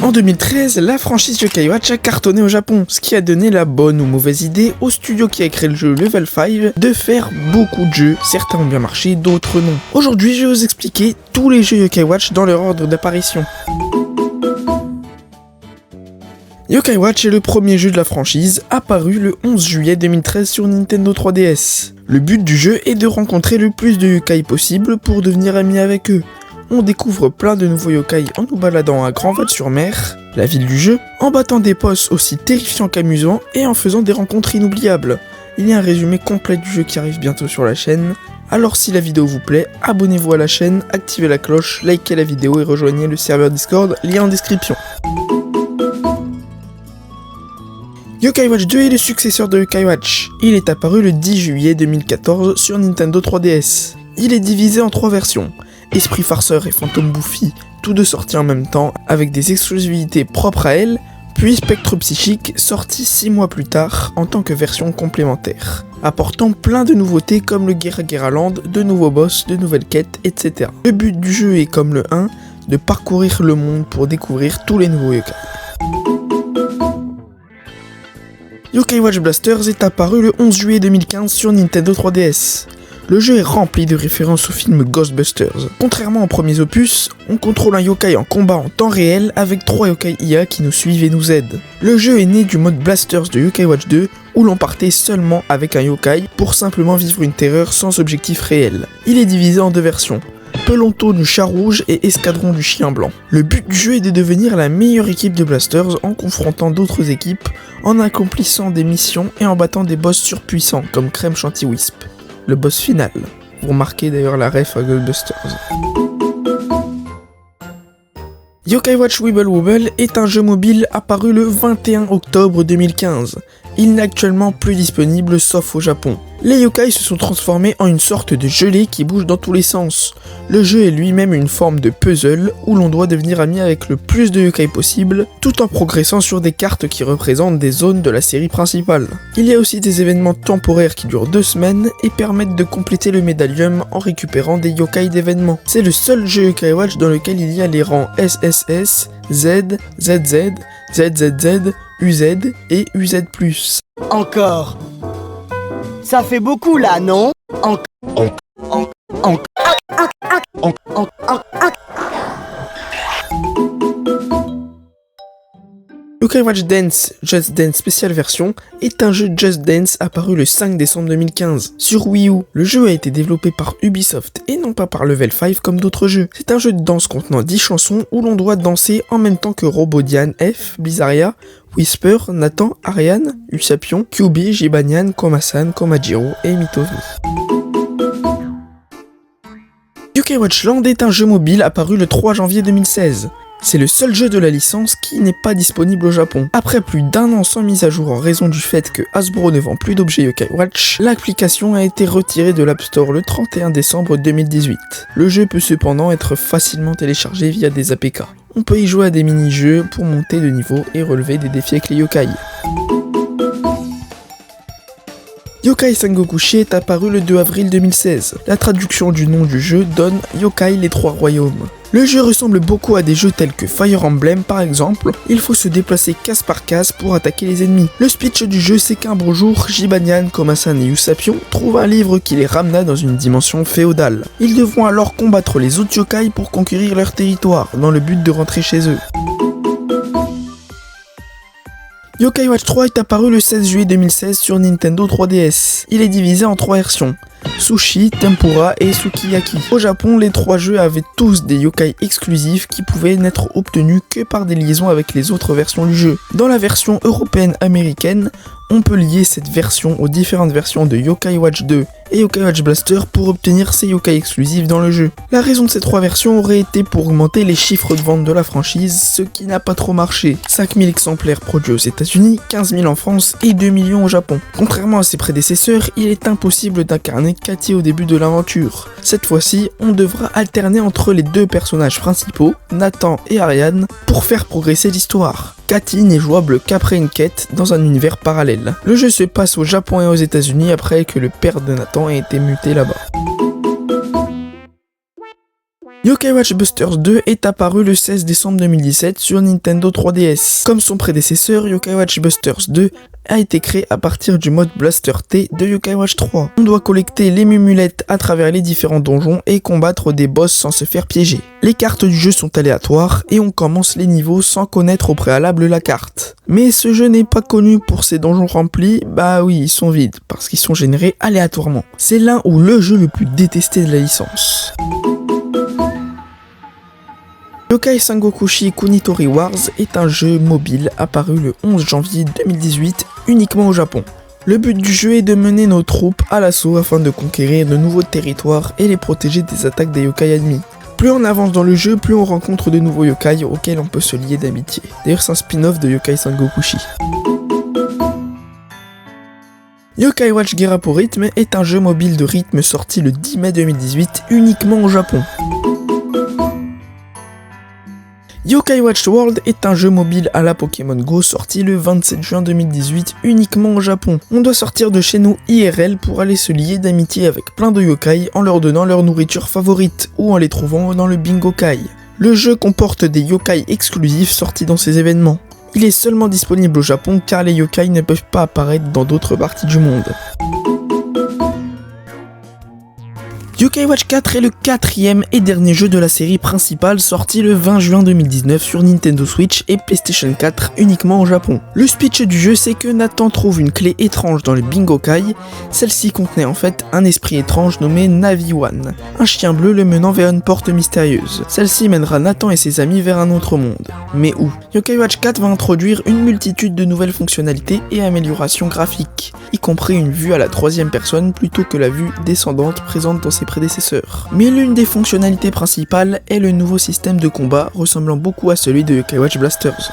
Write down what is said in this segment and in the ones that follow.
En 2013, la franchise Yokai Watch a cartonné au Japon, ce qui a donné la bonne ou mauvaise idée au studio qui a créé le jeu Level 5 de faire beaucoup de jeux. Certains ont bien marché, d'autres non. Aujourd'hui, je vais vous expliquer tous les jeux Yokai Watch dans leur ordre d'apparition. Yokai Watch est le premier jeu de la franchise, apparu le 11 juillet 2013 sur Nintendo 3DS. Le but du jeu est de rencontrer le plus de yokai possible pour devenir ami avec eux. On découvre plein de nouveaux yokai en nous baladant à Grand-Val-sur-Mer, la ville du jeu, en battant des boss aussi terrifiants qu'amusants et en faisant des rencontres inoubliables. Il y a un résumé complet du jeu qui arrive bientôt sur la chaîne. Alors si la vidéo vous plaît, abonnez-vous à la chaîne, activez la cloche, likez la vidéo et rejoignez le serveur Discord, lien en description. Yokai Watch 2 est le successeur de Yokai Watch. Il est apparu le 10 juillet 2014 sur Nintendo 3DS. Il est divisé en 3 versions. Esprit Farceur et Fantôme Bouffi, tous deux sortis en même temps avec des exclusivités propres à elles, puis Spectre Psychique, sorti 6 mois plus tard en tant que version complémentaire, apportant plein de nouveautés comme le Gera Land, de nouveaux boss, de nouvelles quêtes, etc. Le but du jeu est comme le 1, de parcourir le monde pour découvrir tous les nouveaux yokai. Yokai Watch Blasters est apparu le 11 juillet 2015 sur Nintendo 3DS. Le jeu est rempli de références au film Ghostbusters. Contrairement aux premiers opus, on contrôle un yokai en combat en temps réel avec 3 yokai IA qui nous suivent et nous aident. Le jeu est né du mode Blasters de Yokai Watch 2 où l'on partait seulement avec un yokai pour simplement vivre une terreur sans objectif réel. Il est divisé en 2 versions. Peloton du chat rouge et escadron du chien blanc. Le but du jeu est de devenir la meilleure équipe de Blasters en confrontant d'autres équipes, en accomplissant des missions et en battant des boss surpuissants comme Crème Chanty Wisp. Le boss final. Vous remarquez d'ailleurs la ref à Ghostbusters. Yokai Watch Wibble Wobble est un jeu mobile apparu le 21 octobre 2015. Il n'est actuellement plus disponible sauf au Japon. Les yokai se sont transformés en une sorte de gelée qui bouge dans tous les sens. Le jeu est lui-même une forme de puzzle où l'on doit devenir ami avec le plus de yokai possible, tout en progressant sur des cartes qui représentent des zones de la série principale. Il y a aussi des événements temporaires qui durent 2 semaines et permettent de compléter le médaillum en récupérant des yokai d'événements. C'est le seul jeu Yokai Watch dans lequel il y a les rangs SSS, Z, ZZ, ZZZ, UZ et UZ+. Encore. Ça fait beaucoup là, non? Yokai Watch Dance Just Dance Special Version est un jeu Just Dance apparu le 5 décembre 2015 sur Wii U. Le jeu a été développé par Ubisoft et non pas par Level 5 comme d'autres jeux. C'est un jeu de danse contenant 10 chansons où l'on doit danser en même temps que Robodian, F, Blizzaria, Whisper, Nathan, Ariane, Usapion, Kyubi, Jibanyan, Komasan, Komajiro et Mitomi. Yokai Watch Land est un jeu mobile apparu le 3 janvier 2016. C'est le seul jeu de la licence qui n'est pas disponible au Japon. Après plus d'1 an sans mise à jour en raison du fait que Hasbro ne vend plus d'objets Yokai Watch, l'application a été retirée de l'App Store le 31 décembre 2018. Le jeu peut cependant être facilement téléchargé via des APK. On peut y jouer à des mini-jeux pour monter de niveau et relever des défis avec les yokai. Yokai Sengokushi est apparu le 2 avril 2016. La traduction du nom du jeu donne Yokai les 3 royaumes. Le jeu ressemble beaucoup à des jeux tels que Fire Emblem par exemple, il faut se déplacer case par case pour attaquer les ennemis. Le speech du jeu c'est qu'un beau jour, Jibanyan, Komasan et Usapion trouvent un livre qui les ramena dans une dimension féodale. Ils devront alors combattre les autres yokai pour conquérir leur territoire, dans le but de rentrer chez eux. Yokai Watch 3 est apparu le 16 juillet 2016 sur Nintendo 3DS. Il est divisé en 3 versions. Sushi, Tempura et Sukiyaki. Au Japon, les 3 jeux avaient tous des yokai exclusifs qui pouvaient n'être obtenus que par des liaisons avec les autres versions du jeu. Dans la version européenne-américaine, on peut lier cette version aux différentes versions de Yokai Watch 2 et Yokai Watch Blaster pour obtenir ces yokai exclusifs dans le jeu. La raison de ces 3 versions aurait été pour augmenter les chiffres de vente de la franchise, ce qui n'a pas trop marché. 5000 exemplaires produits aux États-Unis, 15 000 en France et 2 millions au Japon. Contrairement à ses prédécesseurs, il est impossible d'incarner Katy au début de l'aventure. Cette fois-ci, on devra alterner entre les 2 personnages principaux, Nathan et Ariane, pour faire progresser l'histoire. Katy n'est jouable qu'après une quête dans un univers parallèle. Le jeu se passe au Japon et aux États-Unis après que le père de Nathan ait été muté là-bas. Yokai Watch Busters 2 est apparu le 16 décembre 2017 sur Nintendo 3DS. Comme son prédécesseur, Yokai Watch Busters 2 a été créé à partir du mode Blaster T de Yokai Watch 3. On doit collecter les mumulettes à travers les différents donjons et combattre des boss sans se faire piéger. Les cartes du jeu sont aléatoires et on commence les niveaux sans connaître au préalable la carte. Mais ce jeu n'est pas connu pour ses donjons remplis, bah oui, ils sont vides, parce qu'ils sont générés aléatoirement. C'est l'un ou le jeu le plus détesté de la licence. Yokai Sangokushi Kunitori Wars est un jeu mobile apparu le 11 janvier 2018 uniquement au Japon. Le but du jeu est de mener nos troupes à l'assaut afin de conquérir de nouveaux territoires et les protéger des attaques des yokai ennemis. Plus on avance dans le jeu, plus on rencontre de nouveaux yokai auxquels on peut se lier d'amitié. D'ailleurs c'est un spin-off de Yokai Sangokushi. Yokai Watch Girapo Rhythm est un jeu mobile de rythme sorti le 10 mai 2018 uniquement au Japon. Yokai Watch World est un jeu mobile à la Pokémon Go sorti le 27 juin 2018 uniquement au Japon. On doit sortir de chez nous IRL pour aller se lier d'amitié avec plein de yokai en leur donnant leur nourriture favorite ou en les trouvant dans le Bingokai. Le jeu comporte des yokai exclusifs sortis dans ces événements. Il est seulement disponible au Japon car les yokai ne peuvent pas apparaître dans d'autres parties du monde. Yokai Watch 4 est le quatrième et dernier jeu de la série principale sorti le 20 juin 2019 sur Nintendo Switch et PlayStation 4 uniquement au Japon. Le speech du jeu c'est que Nathan trouve une clé étrange dans le Bingokai. Celle-ci contenait en fait un esprit étrange nommé Naviwan, un chien bleu le menant vers une porte mystérieuse. Celle-ci mènera Nathan et ses amis vers un autre monde. Mais où? Yokai Watch 4 va introduire une multitude de nouvelles fonctionnalités et améliorations graphiques, y compris une vue à la troisième personne plutôt que la vue descendante présente dans ses prédécesseurs. Mais l'une des fonctionnalités principales est le nouveau système de combat ressemblant beaucoup à celui de Yokai Watch Blasters.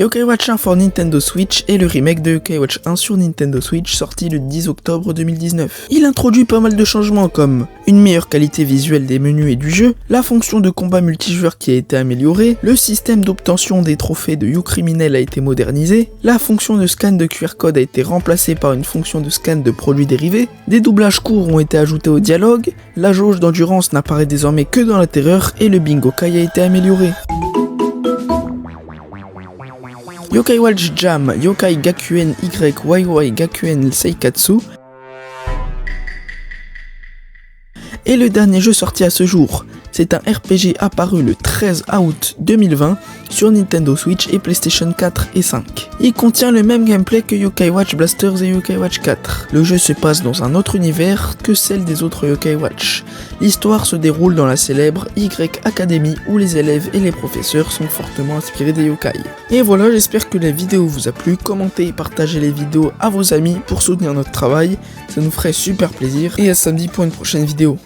Yokai Watch 1 for Nintendo Switch est le remake de Yokai Watch 1 sur Nintendo Switch sorti le 10 octobre 2019. Il introduit pas mal de changements comme une meilleure qualité visuelle des menus et du jeu, la fonction de combat multijoueur qui a été améliorée, le système d'obtention des trophées de YouCriminel a été modernisé, la fonction de scan de QR code a été remplacée par une fonction de scan de produits dérivés, des doublages courts ont été ajoutés au dialogue, la jauge d'endurance n'apparaît désormais que dans la terreur et le Bingokai a été amélioré. Yokai Watch Jam Yokai Gakuen YYY Gakuen Seikatsu est le dernier jeu sorti à ce jour. C'est un RPG apparu le 13 août 2020 sur Nintendo Switch et PlayStation 4 et 5. Il contient le même gameplay que Yokai Watch Blasters et Yokai Watch 4. Le jeu se passe dans un autre univers que celle des autres Yokai Watch. L'histoire se déroule dans la célèbre Y Academy où les élèves et les professeurs sont fortement inspirés des yokai. Et voilà, j'espère que la vidéo vous a plu. Commentez et partagez les vidéos à vos amis pour soutenir notre travail, ça nous ferait super plaisir. Et à samedi pour une prochaine vidéo.